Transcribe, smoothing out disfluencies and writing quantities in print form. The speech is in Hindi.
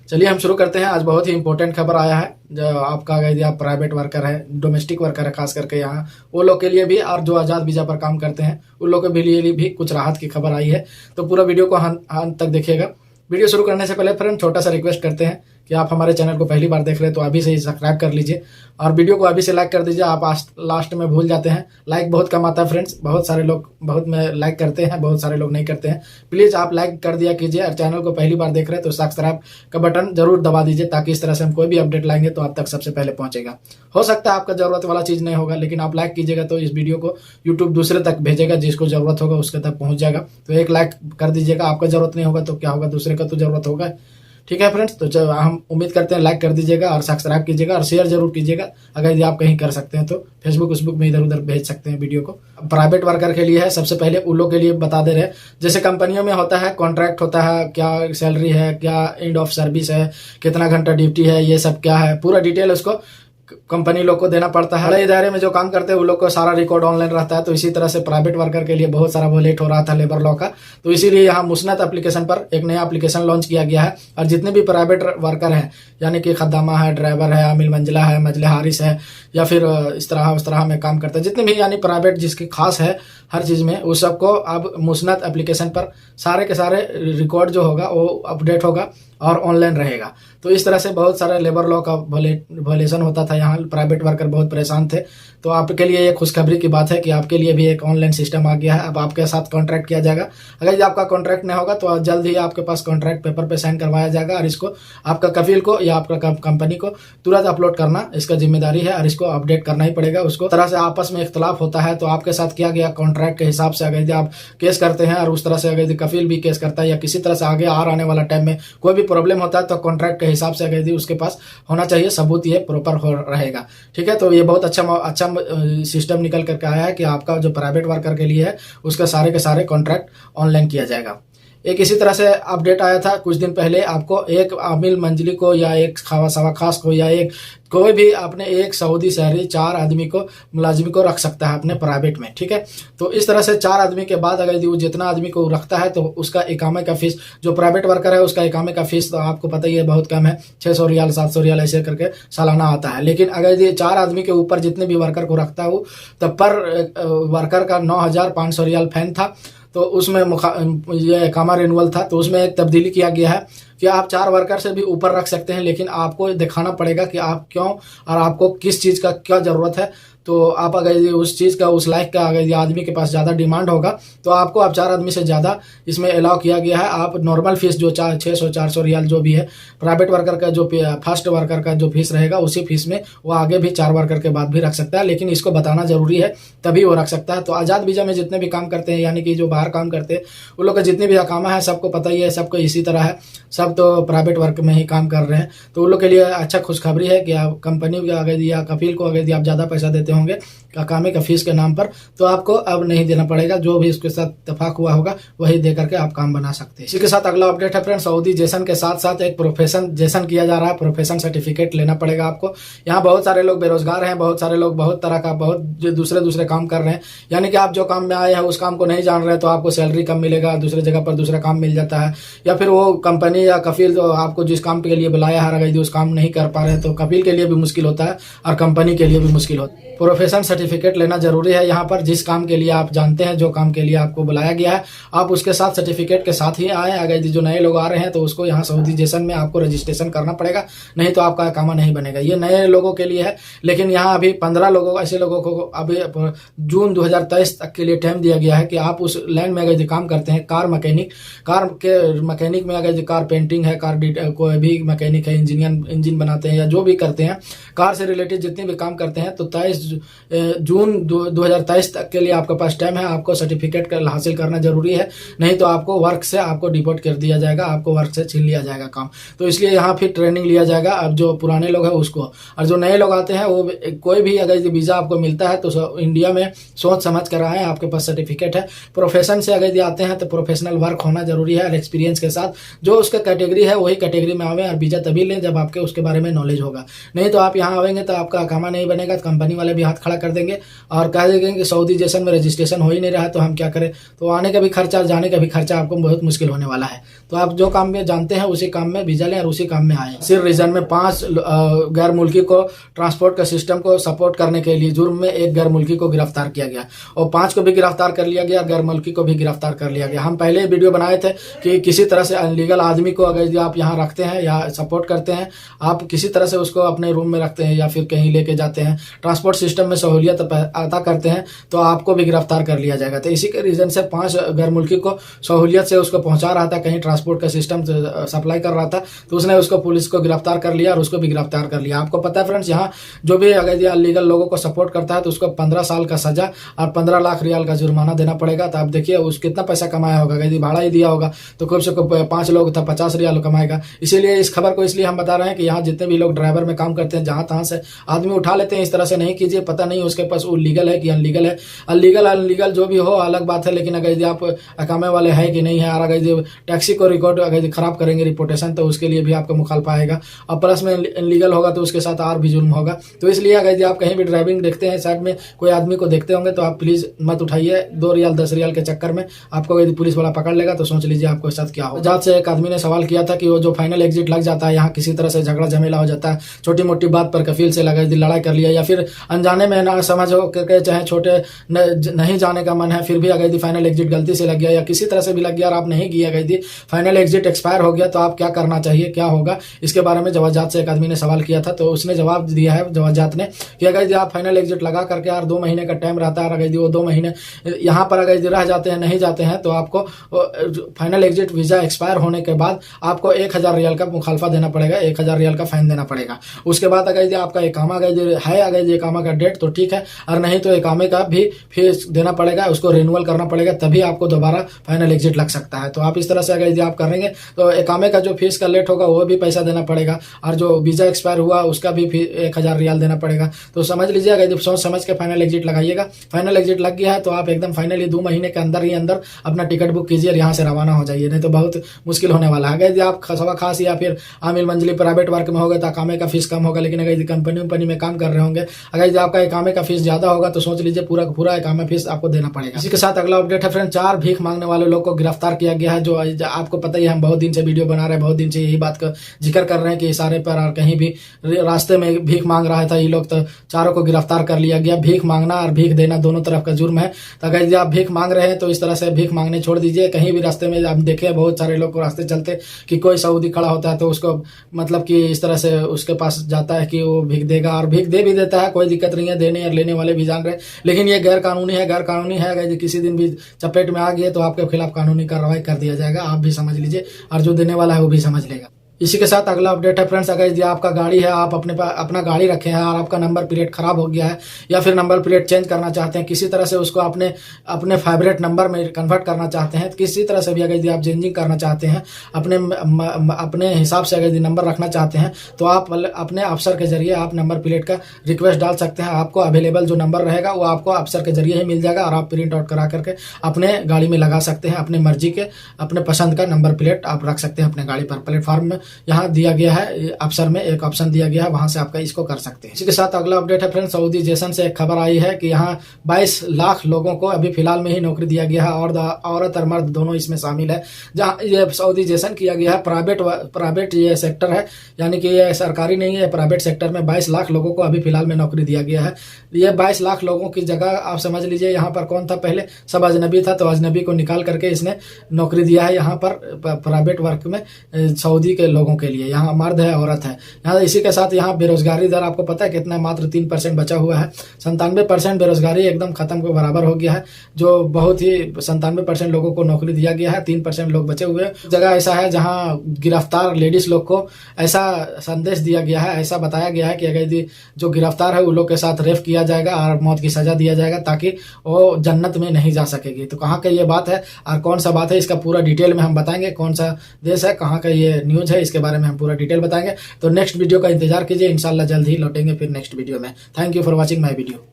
चलिए हम शुरू करते हैं। आज बहुत ही इंपॉर्टेंट खबर आया है। जो आपका अगर आप प्राइवेट वर्कर है, डोमेस्टिक वर्कर है, खास करके यहाँ वो लोग के लिए भी, और जो आज़ाद वीज़ा पर काम करते हैं उन लोगों के लिए भी कुछ राहत की खबर आई है। तो पूरा वीडियो को अंत तक देखिएगा। वीडियो शुरू करने से पहले फ्रेंड छोटा सा रिक्वेस्ट करते हैं कि आप हमारे चैनल को पहली बार देख रहे हैं तो अभी से ही सब्सक्राइब कर लीजिए और वीडियो को अभी से लाइक कर दीजिए। आप लास्ट में भूल जाते हैं, लाइक बहुत कम आता है फ्रेंड्स। बहुत सारे लोग में लाइक करते हैं, बहुत सारे लोग नहीं करते हैं। प्लीज़ आप लाइक कर दिया कीजिए और चैनल को पहली बार देख रहे हैं तो सब्सक्राइब का बटन जरूर दबा दीजिए, ताकि इस तरह से हम कोई भी अपडेट लाएंगे तो आप तक सबसे पहले पहुंचेगा। हो सकता है आपका जरूरत वाला चीज़ नहीं होगा, लेकिन आप लाइक कीजिएगा तो इस वीडियो को यूट्यूब दूसरे तक भेजेगा, जिसको जरूरत होगा उसके तक पहुंच जाएगा। तो एक लाइक कर दीजिएगा। आपका जरूरत नहीं होगा तो क्या होगा, दूसरे का तो जरूरत होगा। ठीक है फ्रेंड्स, तो जब हम उम्मीद करते हैं लाइक कर दीजिएगा और सब्सक्राइब कीजिएगा और शेयर जरूर कीजिएगा। अगर यदि आप कहीं कर सकते हैं तो फेसबुक में इधर उधर भेज सकते हैं वीडियो को। प्राइवेट वर्कर के लिए है, सबसे पहले उन लोग के लिए बता दे रहे हैं। जैसे कंपनियों में होता है, कॉन्ट्रैक्ट होता है, क्या सैलरी है, क्या एंड ऑफ सर्विस है, कितना घंटा ड्यूटी है, ये सब क्या है, पूरा डिटेल उसको कंपनी लोग को देना पड़ता है। बड़े इदारे में जो काम करते हैं वो लोग को सारा रिकॉर्ड ऑनलाइन रहता है। तो इसी तरह से प्राइवेट वर्कर के लिए बहुत सारा वो लेट हो रहा था लेबर लॉ का। तो इसीलिए यहाँ मुस्नत एप्लीकेशन पर एक नया एप्लीकेशन लॉन्च किया गया है और जितने भी प्राइवेट वर्कर हैं, यानी कि खद्दामा है, ड्राइवर है, आमिल मंजिला है, मजले हारिस है, या फिर इस तरह उस तरह में काम करते हैं, जितने भी यानी प्राइवेट जिसकी खास है हर चीज़ में, उस सबको अब मुस्नत एप्लीकेशन पर सारे के सारे रिकॉर्ड जो होगा वो अपडेट होगा और ऑनलाइन रहेगा। तो इस तरह से बहुत सारे लेबर लॉ का वॉयलेशन होता था, यहाँ प्राइवेट वर्कर बहुत परेशान थे। तो आपके लिए ये खुशखबरी की बात है कि आपके लिए भी एक ऑनलाइन सिस्टम आ गया है। अब आपके साथ कॉन्ट्रैक्ट किया जाएगा। अगर ये आपका कॉन्ट्रैक्ट नहीं होगा तो जल्द ही आपके पास कॉन्ट्रैक्ट पेपर पे साइन करवाया जाएगा और इसको आपका कफील को या आपका कंपनी को तुरंत अपलोड करना इसका जिम्मेदारी है और इसको अपडेट करना ही पड़ेगा उसको। तरह से आपस में इख्तलाफ होता है तो आपके साथ किया गया कॉन्ट्रैक्ट के हिसाब से अगर आप केस करते हैं और उस तरह से अगर कफील भी केस करता है या किसी तरह से आगे आने वाला टाइम में कोई भी प्रॉब्लम होता है तो कॉन्ट्रैक्ट के हिसाब से अगर उसके पास होना चाहिए सबूत, ये प्रॉपर हो रहेगा। ठीक है, तो ये बहुत अच्छा सिस्टम निकल करके आया है कि आपका जो प्राइवेट वर्कर के लिए है उसका सारे के सारे कॉन्ट्रैक्ट ऑनलाइन किया जाएगा। एक इसी तरह से अपडेट आया था कुछ दिन पहले। आपको एक आमिल मंजली को या एक खास को या एक कोई भी अपने एक सऊदी शहरी 4 आदमी को मुलाजिम को रख सकता है अपने प्राइवेट में। ठीक है, तो इस तरह से 4 आदमी के बाद अगर वो जितना आदमी को रखता है तो उसका इकामे का फीस, जो प्राइवेट वर्कर है उसका इकामे का फीस तो आपको पता ही है बहुत कम है, 600 रियाल 700 रियाल ऐसे करके सालाना आता है। लेकिन अगर ये 4 आदमी के ऊपर जितने भी वर्कर को रखता हो तो पर वर्कर का 9500 रियाल फाइन था। तो उसमें ये इकामा रिन्यूअल था, तो उसमें एक तब्दीली किया गया है कि आप 4 वर्कर से भी ऊपर रख सकते हैं, लेकिन आपको दिखाना पड़ेगा कि आप क्यों और आपको किस चीज़ का क्या ज़रूरत है। तो आप अगर उस चीज़ का, उस लाइक का अगर ये आदमी के पास ज़्यादा डिमांड होगा तो आपको अब 4 आदमी से ज़्यादा इसमें अलाउ किया गया है। आप नॉर्मल फीस जो 600-400 रियाल जो भी है प्राइवेट वर्कर का, जो फर्स्ट वर्कर का जो फीस रहेगा उसी फीस में वो आगे भी 4 वर्कर के बाद भी रख सकता है, लेकिन इसको बताना जरूरी है तभी वो रख सकता है। तो आज़ाद वीज़ा में जितने भी काम करते हैं, यानी कि जो बाहर काम करते हैं उन लोग का जितने भी अकामा है सबको पता ही है, सबको इसी तरह है, सब तो प्राइवेट वर्क में ही काम कर रहे हैं। तो उन लोग के लिए अच्छा खुशखबरी है कि आप कंपनी को अगर या कफील को अगर आप ज़्यादा पैसा देते होंगे अकामे का फीस के नाम पर तो आपको अब नहीं देना पड़ेगा। जो भी इसके साथ इत्तेफाक हुआ होगा वही दे करके आप काम बना सकते हैं। इसी के साथ अगला अपडेट है फ्रेंड, सऊदी जेसन के साथ साथ एक प्रोफेशन जेसन किया जा रहा है। प्रोफेशन सर्टिफिकेट लेना पड़ेगा आपको। यहाँ बहुत सारे लोग बेरोजगार हैं, बहुत सारे लोग बहुत तरह का बहुत दूसरे काम कर रहे हैं, यानी कि आप जो काम में आए हैं उस काम को नहीं जान रहे तो आपको सैलरी कम मिलेगा, दूसरे जगह पर दूसरा काम मिल जाता है, या फिर वो कंपनी या कफील तो आपको जिस काम के लिए बुलाया है अगर उस काम नहीं कर पा रहे तो कफील के लिए भी मुश्किल होता है और कंपनी के लिए भी मुश्किल होता है। प्रोफेशन सर्टिफिकेट लेना जरूरी है यहाँ पर। जिस काम के लिए आप जानते हैं, जो काम के लिए आपको बुलाया गया है, आप उसके साथ सर्टिफिकेट के साथ ही आए। अगर जो नए लोग आ रहे हैं तो उसको यहाँ सऊदी जेसन में आपको रजिस्ट्रेशन करना पड़ेगा, नहीं तो आपका इकामा नहीं बनेगा। ये नए लोगों के लिए है, लेकिन यहाँ अभी 15 लोगों ऐसे लोगों को अभी जून 2023 तक के लिए टाइम दिया गया है कि आप उस लाइन में अगर काम करते हैं, कार के मैकेनिक में अगर कार पेंटिंग है, कार कोई भी मैकेनिक है, इंजन बनाते हैं या जो भी करते हैं, कार से रिलेटेड जितने भी काम करते हैं, तो 23 जून 2023 तक के लिए आपके पास टाइम है। आपको सर्टिफिकेट हासिल करना जरूरी है, नहीं तो आपको वर्क से आपको डिपोर्ट कर दिया जाएगा, आपको वर्क से छीन लिया जाएगा काम। तो इसलिए यहाँ फिर ट्रेनिंग लिया जाएगा। अब जो पुराने लोग हैं उसको, और जो नए लोग आते हैं वो कोई भी अगर वीज़ा आपको मिलता है तो इंडिया में सोच समझ कर आए, आपके पास सर्टिफिकेट है। प्रोफेशन से अगर आते हैं तो प्रोफेशनल वर्क होना जरूरी है और एक्सपीरियंस के साथ जो उसका कैटेगरी है वही कैटेगरी में आवे और वीज़ा तभी लें जब आपके उसके बारे में नॉलेज होगा। नहीं तो आप यहाँ आवेंगे तो आपका अकामा नहीं बनेगा, कंपनी वाले भी हाथ खड़ा कर देंगे और कह देंगे कि सऊदी जैसन में रजिस्ट्रेशन हो ही नहीं रहा है तो हम क्या करें। तो आने का भी खर्चा, जाने का भी खर्चा आपको बहुत मुश्किल होने वाला है। तो आप जो काम में जानते हैं उसी काम में वीजा लें और उसी काम में आए। सिर्फ रीजन में 5 गैर मुल्की को ट्रांसपोर्ट के सिस्टम को सपोर्ट करने के लिए जुर्म में एक गैर मुल्की को गिरफ्तार किया गया और 5 को भी गिरफ्तार कर लिया गया, गैर मुल्की को भी गिरफ्तार कर लिया गया। हम पहले वीडियो बनाए थे कि किसी तरह से अनलीगल आदमी को अगर आप यहाँ रखते हैं या सपोर्ट करते हैं, आप किसी तरह से उसको अपने रूम में रखते हैं या फिर कहीं लेके जाते हैं, ट्रांसपोर्ट सिस्टम में सहूलियत अता करते हैं, तो आपको भी गिरफ्तार कर लिया जाएगा। तो इसी के रीजन से 5 गैर मुल्की को सहूलियत से उसको पहुंचा रहा था, कहीं ट्रांसपोर्ट का सिस्टम सप्लाई कर रहा था, तो उसने उसको पुलिस को गिरफ्तार कर लिया और उसको भी गिरफ्तार कर लिया। आपको पता है फ्रेंड्स, यहाँ जो भी अगर अनलीगल लोगों को सपोर्ट करता है तो उसको 15 साल का सजा और 15 लाख रियाल का जुर्माना देना पड़ेगा। तो आप देखिए उस कितना पैसा कमाया होगा, यदि भाड़ा ही दिया होगा तो कम से कम 5 लोग था 50 रियाल कमाएगा। इसीलिए इस खबर को इसलिए हम बता रहे हैं कि यहाँ जितने भी लोग ड्राइवर में काम करते हैं, जहां तहां से आदमी उठा लेते हैं, इस तरह से नहीं कीजिए। पता नहीं उसके पास वो लीगल है कि अनलीगल है। अनलीगल जो भी हो अलग बात है, लेकिन अगर आप अकामे वाले है कि नहीं है और अगर टैक्सी को रिकॉर्ड अगर खराब करेंगे रिपोर्टेशन, तो उसके लिए भी आपको मुखालफा आएगा और प्लस में इनलीगल होगा तो उसके साथ और भी जुल्म होगा। तो इसलिए अगर आप कहीं भी ड्राइविंग देखते हैं, साइड में कोई आदमी को देखते होंगे, तो आप प्लीज मत उठाइए। 2 रियाल 10 रियाल के चक्कर में आपको यदि पुलिस वाला पकड़ लेगा तो सोच लीजिए आपके साथ क्या हो। जात से एक आदमी ने सवाल किया था कि वो जो फाइनल एग्जिट लग जाता है, यहाँ किसी तरह से झगड़ा झमेला हो जाता है, छोटी मोटी बात पर कफील से लड़ाई कर लिया या फिर अनजाने में ना समझ हो करके, चाहे छोटे नहीं जाने का मन है फिर भी अगर फाइनल एग्जिट गलती से लग गया या किसी तरह से भी लग गया और आप नहीं किया, अगर फाइनल एग्जिट एक्सपायर हो गया, तो आप क्या करना चाहिए, क्या होगा, इसके बारे में जवाजात से एक आदमी ने सवाल किया था। तो उसने जवाब दिया है जवाजात ने कि अगर आप फाइनल एग्जिट लगा करके और 2 महीने का टाइम रहता है, अगर वो 2 महीने यहाँ पर अगर रह जाते हैं, नहीं जाते हैं, तो आपको फाइनल एग्जिट वीजा एक्सपायर होने के बाद आपको 1000 रियाल का मुखालफा देना पड़ेगा, 1000 रियाल का फाइन देना पड़ेगा। उसके बाद अगर आपका इकामा अगर इकामा का डेट तो ठीक है, और नहीं तो इकामे का भी फीस देना पड़ेगा, उसको रिन्यूअल करना पड़ेगा, तभी आपको दोबारा फाइनल एग्जिट लग सकता है। तो आप इस तरह से अगर आप करेंगे तो इकामे का जो फीस का लेट होगा वो भी पैसा देना पड़ेगा और जो वीजा एक्सपायर हुआ उसका भी 1000 रियाल देना पड़ेगा। तो समझ लीजिए, अगर सोच समझ के फाइनल एग्जिट लगाइएगा। फाइनल एग्जिट लग गया है तो आप एकदम फाइनली 2 महीने के अंदर अपना टिकट बुक कीजिए और यहाँ से रवाना हो जाइए, नहीं तो बहुत मुश्किल होने वाला है। अगर आप खसवा खास या फिर आमिल मंजली प्राइवेट वर्क में होगा तो इकामे का फीस कम होगा, लेकिन अगर कंपनी में काम कर रहे होंगे, अगर आपका इकामे का फीस ज्यादा होगा तो सोच लीजिए पूरा इकामे फीस आपको देना पड़ेगा। इसी के साथ अगला अपडेट है फ्रेंड, 4 भीख मांगने वाले लोग को गिरफ्तार किया गया है। जो आपको पता ही है, हम बहुत दिन से वीडियो बना रहे हैं, बहुत दिन से यही बात का जिक्र कर रहे हैं कि इशारे पर और कहीं भी रास्ते में भीख मांग रहा था ये लोग, तो चारों को गिरफ्तार कर लिया गया। भीख मांगना और भीख देना दोनों तरफ का जुर्म है। तो अगर आप भीख मांग रहे हैं तो इस तरह से भीख मांगने छोड़ दीजिए। कहीं भी रास्ते में आप देखे बहुत सारे लोग को रास्ते चलते कि कोई सऊदी खड़ा होता है तो उसको मतलब कि इस तरह से उसके पास जाता है कि वो भीख देगा और भीख दे भी देता है, कोई दिक्कत नहीं है, देने और लेने वाले भी जान रहे। लेकिन ये गैर कानूनी है। अगर किसी दिन भी चपेट में आ गए तो आपके खिलाफ कानूनी कार्रवाई कर दिया जाएगा। आप भी समझ लीजिए और जो देने वाला है वो भी समझ लेगा। इसी के साथ अगला अपडेट है फ्रेंड्स, अगर आपका गाड़ी है, आप अपना गाड़ी रखे हैं और आपका नंबर प्लेट खराब हो गया है या फिर नंबर प्लेट चेंज करना चाहते हैं, किसी तरह से उसको अपने फेवरेट नंबर में कन्वर्ट करना चाहते हैं, किसी तरह से भी अगर आप चेंजिंग करना चाहते हैं, अपने हिसाब से अगर नंबर रखना चाहते हैं, तो आप अपने अफसर के जरिए आप नंबर प्लेट का रिक्वेस्ट डाल सकते हैं। आपको अवेलेबल जो नंबर रहेगा वो आपको अफसर के जरिए ही मिल जाएगा और आप प्रिंट आउट करा करके अपने गाड़ी में लगा सकते हैं। अपने मर्जी के अपने पसंद का नंबर प्लेट आप रख सकते हैं अपने गाड़ी पर। प्लेटफॉर्म में यहाँ दिया गया है, अफसर में एक ऑप्शन दिया गया है, वहां से आपका इसको कर सकते हैं। इसी के साथ अगला अपडेट है फ्रेंड्स, सऊदी जेसन से एक खबर आई है कि यहाँ 22 लाख लोगों को अभी फिलहाल में ही नौकरी दिया गया है और औरत और मर्द दोनों इसमें शामिल है। जहाँ ये सऊदी जेसन किया गया है, प्राइवेट ये सेक्टर है, यानी कि ये सरकारी नहीं है, प्राइवेट सेक्टर में 22 लाख लोगों को अभी फिलहाल में नौकरी दिया गया है। ये 22 लाख लोगों की जगह आप समझ लीजिए यहाँ पर कौन था, पहले सब अजनबी था, तो अजनबी को निकाल करके इसने नौकरी दिया है यहाँ पर प्राइवेट वर्क में सऊदी के लोगों के लिए। यहाँ मर्द है, औरत है यहाँ। इसी के साथ यहाँ बेरोजगारी दर आपको पता है कितना, मात्र 3% बचा हुआ है। 97% बेरोजगारी एकदम खत्म के बराबर हो गया है, जो बहुत ही 97% लोगों को नौकरी दिया गया है, 3% लोग बचे हुए। जगह ऐसा है जहाँ गिरफ्तार लेडीज लोग को ऐसा संदेश दिया गया है, ऐसा बताया गया है कि अगर जो गिरफ्तार है उन लोग के साथ रेप किया जाएगा और मौत की सजा दिया जाएगा ताकि वो जन्नत में नहीं जा सकेगी। तो कहाँ का ये बात है और कौन सा बात है, इसका पूरा डिटेल में हम बताएंगे। कौन सा देश है, कहाँ का ये न्यूज है, इसके बारे में हम पूरा डिटेल बताएंगे। तो नेक्स्ट वीडियो का इंतजार कीजिए, इंशाल्लाह जल्द ही लौटेंगे फिर नेक्स्ट वीडियो में। Thank you for watching my video.